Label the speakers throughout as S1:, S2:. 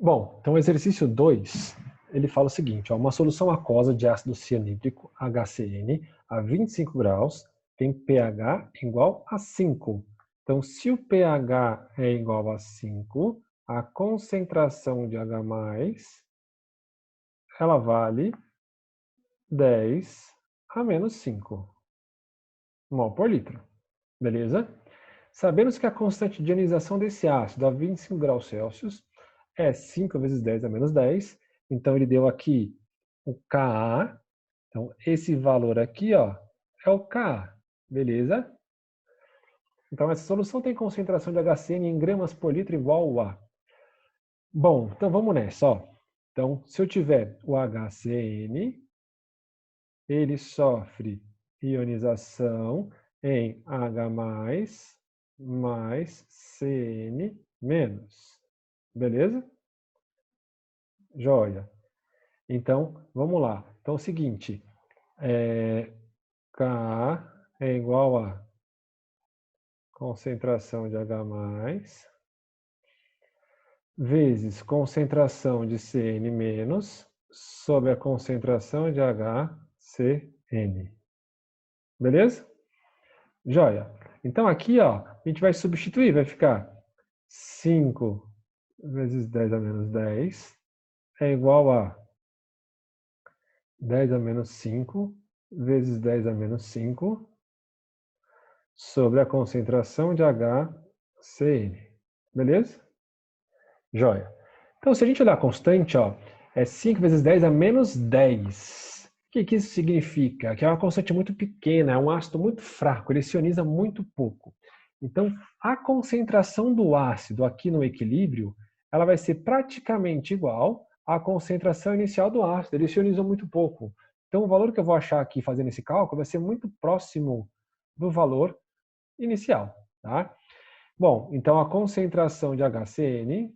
S1: Bom, então o exercício 2, ele fala o seguinte, ó, uma solução aquosa de ácido cianídrico, HCN, a 25 graus, tem pH igual a 5. Então, se o pH é igual a 5, a concentração de H+, ela vale 10 a menos 5 mol por litro. Beleza? Sabemos que a constante de ionização desse ácido a 25 graus Celsius é 5 vezes 10 a menos 10. Então, ele deu aqui o Ka. Então, esse valor aqui, ó, é o Ka. Beleza? Então, essa solução tem concentração de HCN em gramas por litro igual a... Bom, então vamos nessa, ó. Então, se eu tiver o HCN, ele sofre ionização em H+, mais CN menos. Beleza? Joia. Então, vamos lá. Então, é o seguinte. K é igual a concentração de H+, vezes concentração de CN menos, sobre a concentração de HCN. Beleza? Joia. Então, aqui, ó, a gente vai substituir, vai ficar 5 vezes 10 a menos 10 é igual a 10 a menos 5 vezes 10 a menos 5 sobre a concentração de HCN. Beleza? Joia. Então, se a gente olhar a constante, ó, é 5 vezes 10 a menos 10. O que isso significa? Que é uma constante muito pequena, é um ácido muito fraco, ele se ioniza muito pouco. Então, a concentração do ácido aqui no equilíbrio, ela vai ser praticamente igual à concentração inicial do ácido, ele se ionizou muito pouco. Então, o valor que eu vou achar aqui fazendo esse cálculo vai ser muito próximo do valor inicial. Tá? Bom, então a concentração de HCN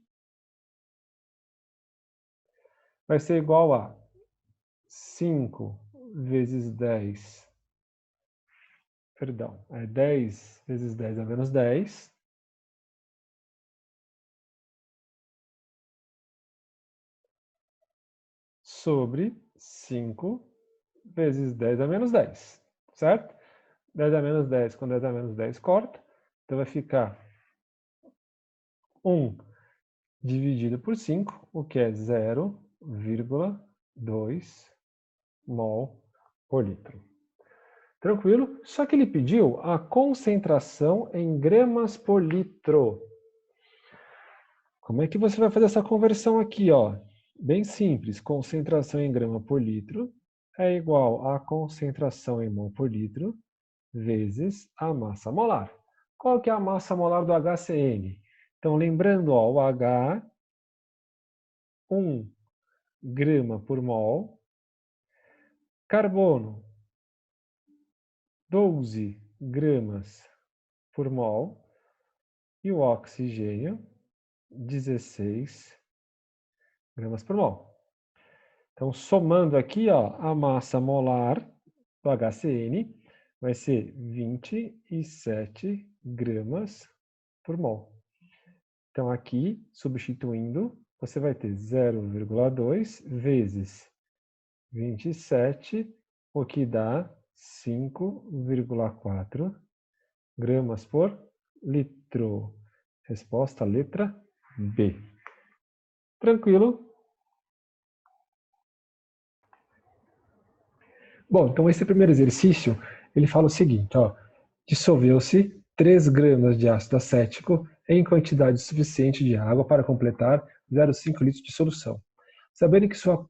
S1: vai ser igual a 5 vezes 10, perdão, é 10 vezes 10 a menos 10, sobre 5 vezes 10 a menos 10, certo? 10 a menos 10 com 10 a menos 10 corta, então vai ficar 1 dividido por 5, o que é 0,2 mol por litro. Tranquilo? Só que ele pediu a concentração em gramas por litro. Como é que você vai fazer essa conversão aqui, ó? Bem simples. Concentração em grama por litro é igual a concentração em mol por litro vezes a massa molar. Qual que é a massa molar do HCN? Então, lembrando, ó, o H, 1 grama por mol. Carbono, 12 gramas por mol. E o oxigênio, 16 gramas por mol. Então, somando aqui, ó, a massa molar do HCN vai ser 27 gramas por mol. Então, aqui, substituindo, você vai ter 0,2 vezes 27, o que dá 5,4 gramas por litro. Resposta, letra B. Tranquilo? Bom, então esse primeiro exercício, ele fala o seguinte, ó, dissolveu-se 3 gramas de ácido acético em quantidade suficiente de água para completar 0,5 litros de solução. Sabendo que sua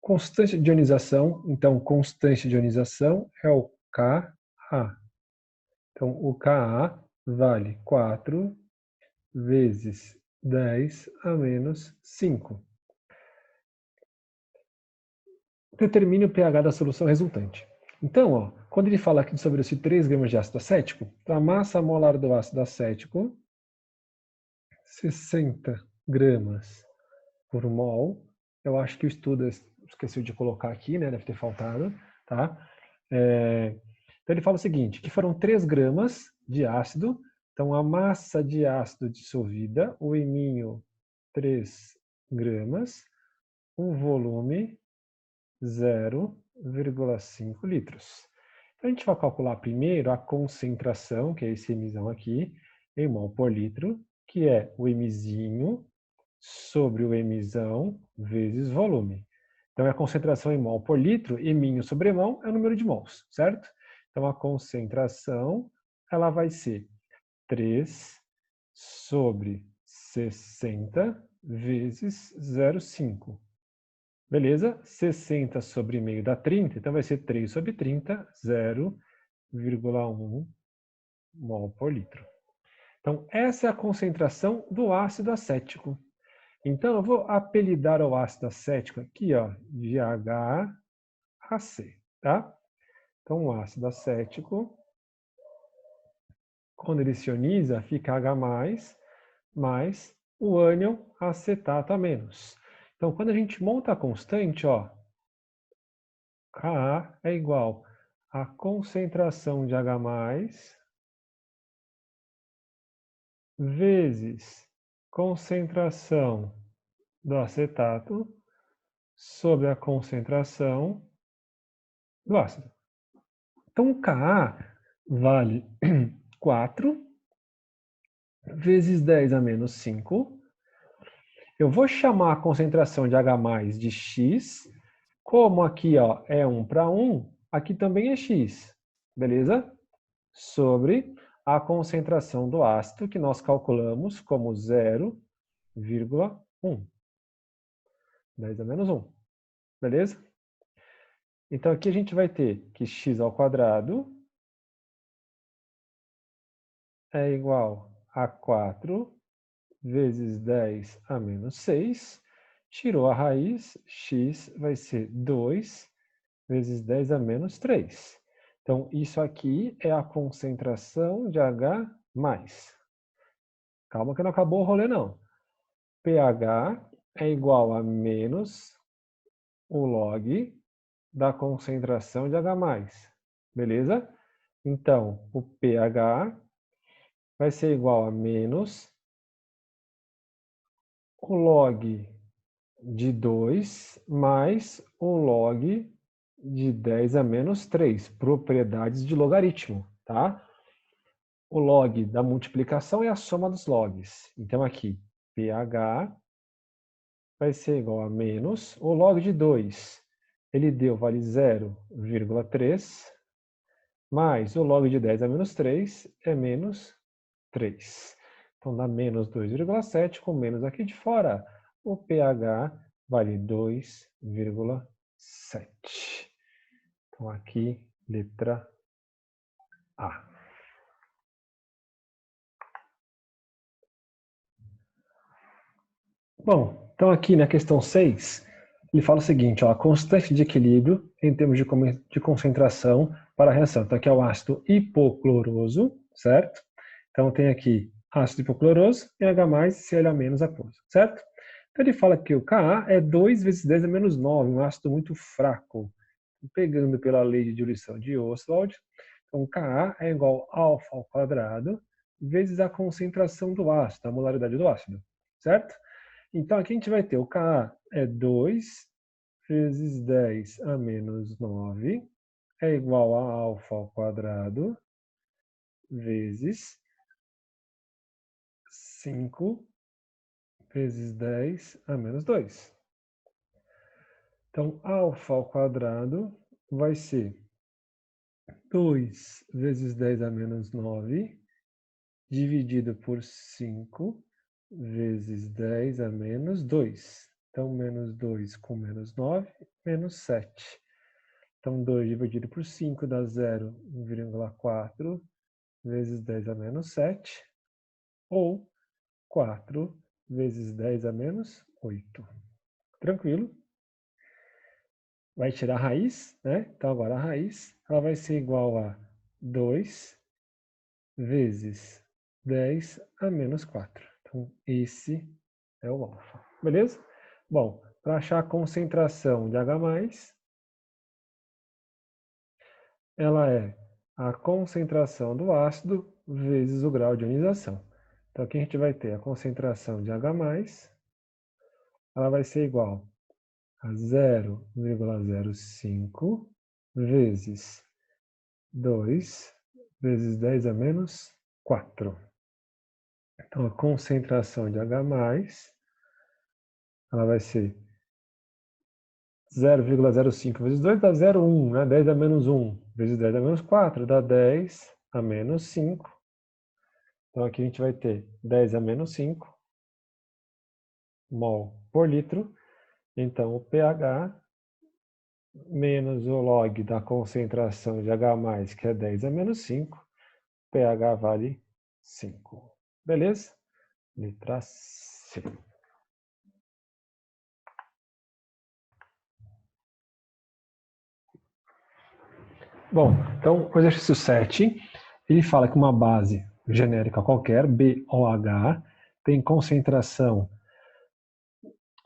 S1: constância de ionização, então constância de ionização é o Ka. Então o Ka vale 4 vezes 10 a menos 5. Determine o pH da solução resultante. Então, ó, quando ele fala aqui sobre esse 3 gramas de ácido acético, a massa molar do ácido acético, 60 gramas por mol. Eu acho que o estudo esqueceu de colocar aqui, né? Deve ter faltado, tá? Então ele fala o seguinte, que foram 3 gramas de ácido. Então a massa de ácido dissolvida, o eminho 3 gramas, o volume 0,5 litros. Então, a gente vai calcular primeiro a concentração, que é esse Mzão aqui, em mol por litro, que é o Mzinho sobre o Mzão vezes volume. Então, a concentração em mol por litro, Minho sobre mol é o número de mols, certo? Então, a concentração, ela vai ser 3 sobre 60 vezes 0,5. Beleza? 60 sobre meio dá 30, então vai ser 3 sobre 30, 0,1 mol por litro. Então, essa é a concentração do ácido acético. Então, eu vou apelidar o ácido acético aqui, ó, de HAC, tá? Então, o ácido acético, quando ele se ioniza, fica H+, mais o ânion acetato a menos. Então, quando a gente monta a constante, ó, Ka é igual a concentração de H+, vezes concentração do acetato sobre a concentração do ácido. Então, o Ka vale 4 vezes 10 a menos 5. Eu vou chamar a concentração de H+ de X. Como aqui ó, é 1 para 1, aqui também é X. Beleza? Sobre a concentração do ácido, que nós calculamos como 0,1. 10 a menos 1. Beleza? Então, aqui a gente vai ter que x ao quadrado é igual a 4 vezes 10 a menos 6. Tirou a raiz, x vai ser 2 vezes 10 a menos 3. Então, isso aqui é a concentração de H+. Calma que não acabou o rolê, não. pH é igual a menos o log da concentração de H+. Beleza? Então, o pH vai ser igual a menos o log de 2 mais o log de 10 a menos 3, propriedades de logaritmo, tá? O log da multiplicação é a soma dos logs. Então, aqui, pH vai ser igual a menos o log de 2. Ele deu, vale 0,3, mais o log de 10 a menos 3 é menos 3. Então, dá menos 2,7, com menos aqui de fora, o pH vale 2,7. Então, aqui, letra A. Bom, então aqui na questão 6, ele fala o seguinte, ó, a constante de equilíbrio em termos de concentração para a reação. Então aqui é o ácido hipocloroso, certo? Então tem aqui ácido hipocloroso e H+, Cl- aquoso, certo? Então ele fala que o Ka é 2 vezes 10 a menos 9, um ácido muito fraco. Pegando pela lei de diluição de Ostwald, então Ka é igual a alfa ao quadrado vezes a concentração do ácido, a molaridade do ácido, certo? Então, aqui a gente vai ter o Ka é 2 vezes 10 a menos 9 é igual a alfa ao quadrado vezes 5 vezes 10 a menos 2. Então, alfa ao quadrado vai ser 2 vezes 10 a menos 9 dividido por 5 vezes 10 a menos 2. Então, menos 2 com menos 9, menos 7. Então, 2 dividido por 5 dá 0,4 vezes 10 a menos 7, ou 4 vezes 10 a menos 8. Tranquilo? Vai tirar a raiz, né? Então, agora a raiz ela vai ser igual a 2 vezes 10 a menos 4. Então, esse é o alfa. Beleza? Bom, para achar a concentração de H+, ela é a concentração do ácido vezes o grau de ionização. Então, aqui a gente vai ter a concentração de H+, ela vai ser igual a 0,05 vezes 2 vezes 10 a menos 4. Então, a concentração de H+, ela vai ser 0,05 vezes 2 dá 0,1, né? 10 a menos 1 vezes 10 a menos 4 dá 10 a menos 5. Então, aqui a gente vai ter 10 a menos 5 mol por litro. Então, o pH menos o log da concentração de H+, que é 10 a menos 5, pH vale 5. Beleza? Letra C. Bom, então o exercício 7, ele fala que uma base genérica qualquer, BOH, tem concentração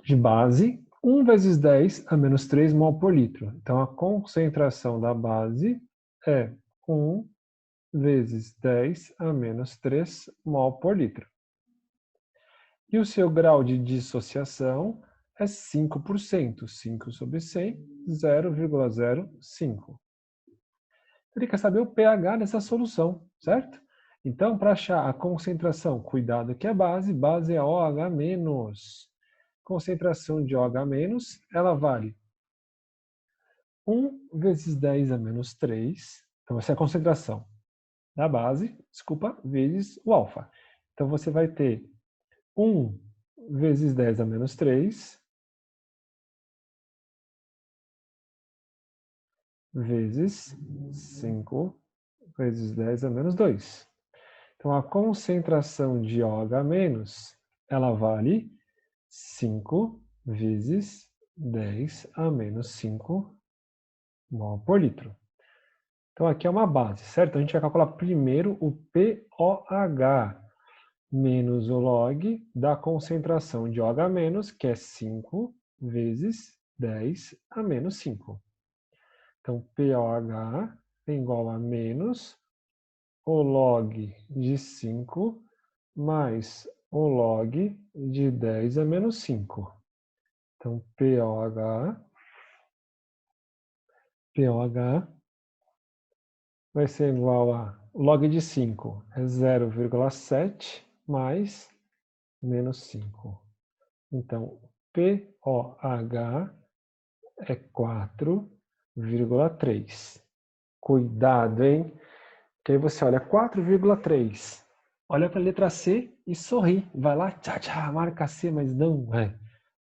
S1: de base 1 vezes 10 a menos 3 mol por litro. Então a concentração da base é 1 vezes 10 a menos 3 mol por litro. E o seu grau de dissociação é 5%. 5 sobre 100, 0,05. Ele quer saber o pH dessa solução, certo? Então, para achar a concentração, cuidado que é base é OH-. Concentração de OH-, ela vale 1 vezes 10 a menos 3. Então, essa é a concentração da base, vezes o alfa. Então, você vai ter 1 vezes 10 a menos 3 vezes 5 vezes 10 a menos 2. Então, a concentração de OH-, ela vale 5 vezes 10 a menos 5 mol por litro. Então, aqui é uma base, certo? A gente vai calcular primeiro o pOH menos o log da concentração de OH-, que é 5 vezes 10 a menos 5. Então, pOH é igual a menos o log de 5 mais o log de 10 a menos 5. Então, pOH vai ser igual a o log de 5 é 0,7 mais menos 5. Então, pOH é 4,3. Cuidado, hein? Que aí você olha 4,3. Olha para a letra C e sorri. Vai lá, tchá, tchá, marca C, mas não é.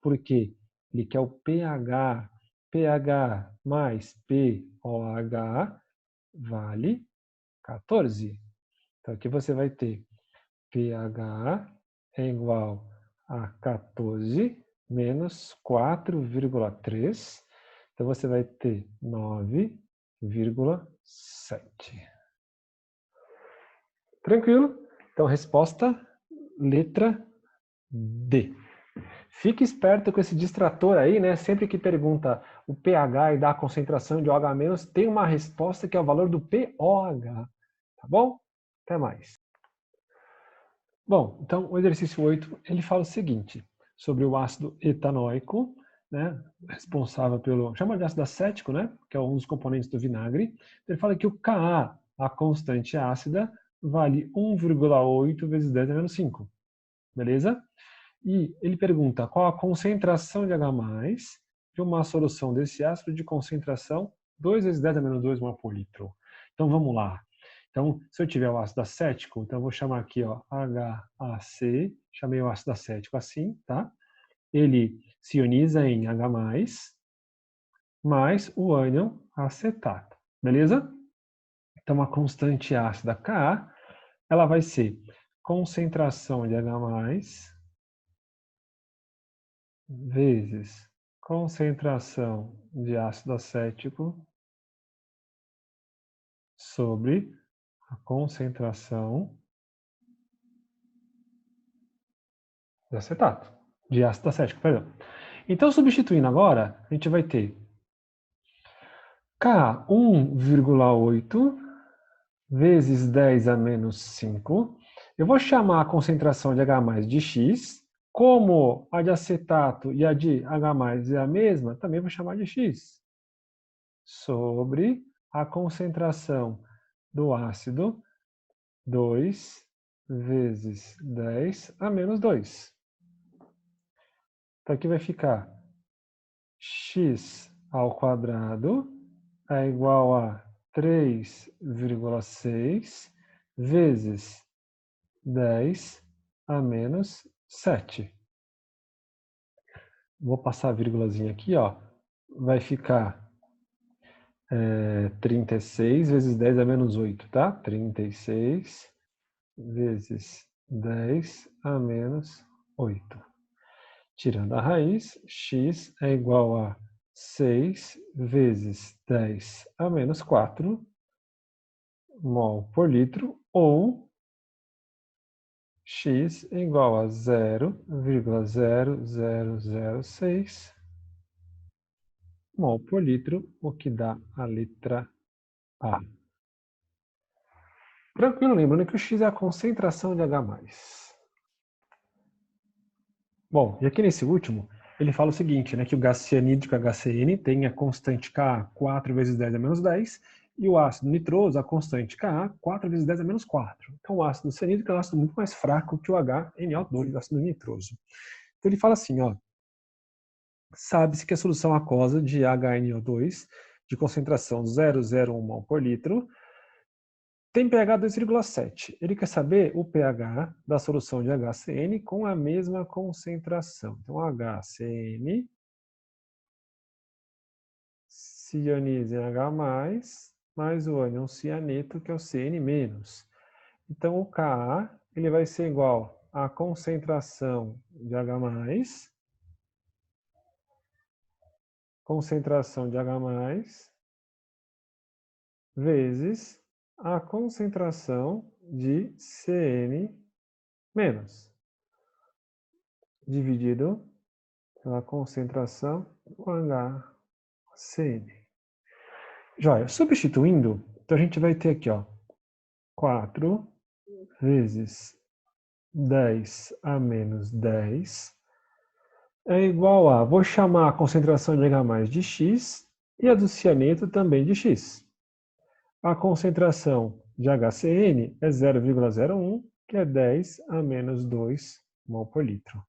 S1: Por quê? Ele quer o pH. pH mais pOH vale 14. Então, aqui você vai ter pH é igual a 14 menos 4,3. Então, você vai ter 9,7. Tranquilo? Então, resposta, letra D. Fique esperto com esse distrator aí, né? Sempre que pergunta o pH e dá a concentração de OH-, tem uma resposta que é o valor do pOH. Tá bom? Até mais. Bom, então o exercício 8, ele fala o seguinte, sobre o ácido etanóico, né? Responsável pelo, chama de ácido acético, né? Que é um dos componentes do vinagre. Ele fala que o Ka, a constante ácida, vale 1,8 vezes 10 a menos 5. Beleza? E ele pergunta qual a concentração de H+, de uma solução desse ácido de concentração 2 vezes 10 a menos 2 mol por litro. Então vamos lá. Então, se eu tiver o ácido acético, então eu vou chamar aqui, ó, HAC, chamei o ácido acético assim, tá? Ele se ioniza em H+, mais o ânion acetato, beleza? Então, a constante ácida Ka, ela vai ser concentração de H+, vezes concentração de ácido acético sobre a concentração de acetato, de ácido acético, perdão. Então, substituindo agora, a gente vai ter K 1,8 vezes 10 a menos 5. Eu vou chamar a concentração de H+ de X, Como a de acetato e a de H+ é a mesma, também vou chamar de X. Sobre a concentração do ácido, 2 vezes 10 a menos 2. Então aqui vai ficar x ao quadrado é igual a 3,6 vezes 10 a menos 7. Vou passar a vírgulazinha aqui, ó. Vai ficar 36 vezes 10 a menos 8, tá? 36 vezes 10 a menos 8. Tirando a raiz, x é igual a 6 vezes 10 a menos 4 mol por litro, ou x é igual a 0,0006 mol por litro, o que dá a letra A. Tranquilo, lembrando que o x é a concentração de H+. Bom, e aqui nesse último, ele fala o seguinte, né, que o gás cianídrico HCN tem a constante Ka 4 vezes 10 a menos 10, e o ácido nitroso, a constante Ka 4 vezes 10 a menos 4. Então o ácido cianídrico é um ácido muito mais fraco que o HNO2, o ácido nitroso. Então ele fala assim, ó, sabe-se que a solução aquosa de HNO2, de concentração 0,01 mol por litro, tem pH 2,7. Ele quer saber o pH da solução de HCN com a mesma concentração. Então, HCN cianiza em H+, mais o ânion cianeto, que é o CN-. Então, o Ka ele vai ser igual à concentração de H+, vezes a concentração de CN-, dividido pela concentração do HCN. Joia, substituindo, então a gente vai ter aqui, ó, 4 vezes 10 a menos 10 é igual a, vou chamar a concentração de H+ de X e a do cianeto também de X. A concentração de HCN é 0,01, que é 10 a menos 2 mol por litro.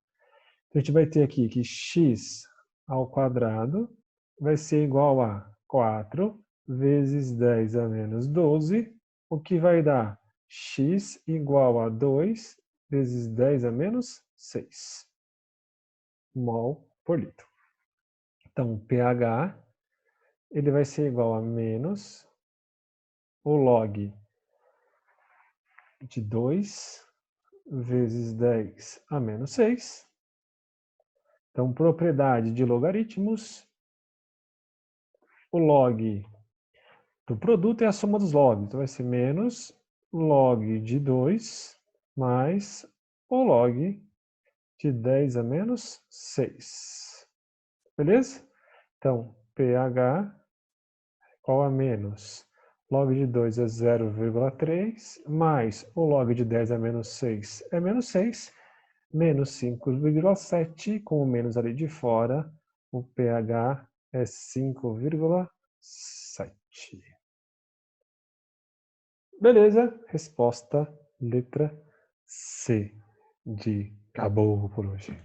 S1: Então, a gente vai ter aqui que x ao quadrado vai ser igual a 4 vezes 10 a menos 12, o que vai dar x igual a 2 vezes 10 a menos 6 mol por litro. Então, o pH ele vai ser igual a menos o log de 2 vezes 10 a menos 6. Então, propriedade de logaritmos, o log do produto é a soma dos logs. Então, vai ser menos log de 2 mais o log de 10 a menos 6. Beleza? Então, pH igual a menos log de 2 é 0,3, mais o log de 10 a menos 6 é menos 6, menos 5,7, com o menos ali de fora, o pH é 5,7. Beleza? Resposta letra C de acabou por hoje.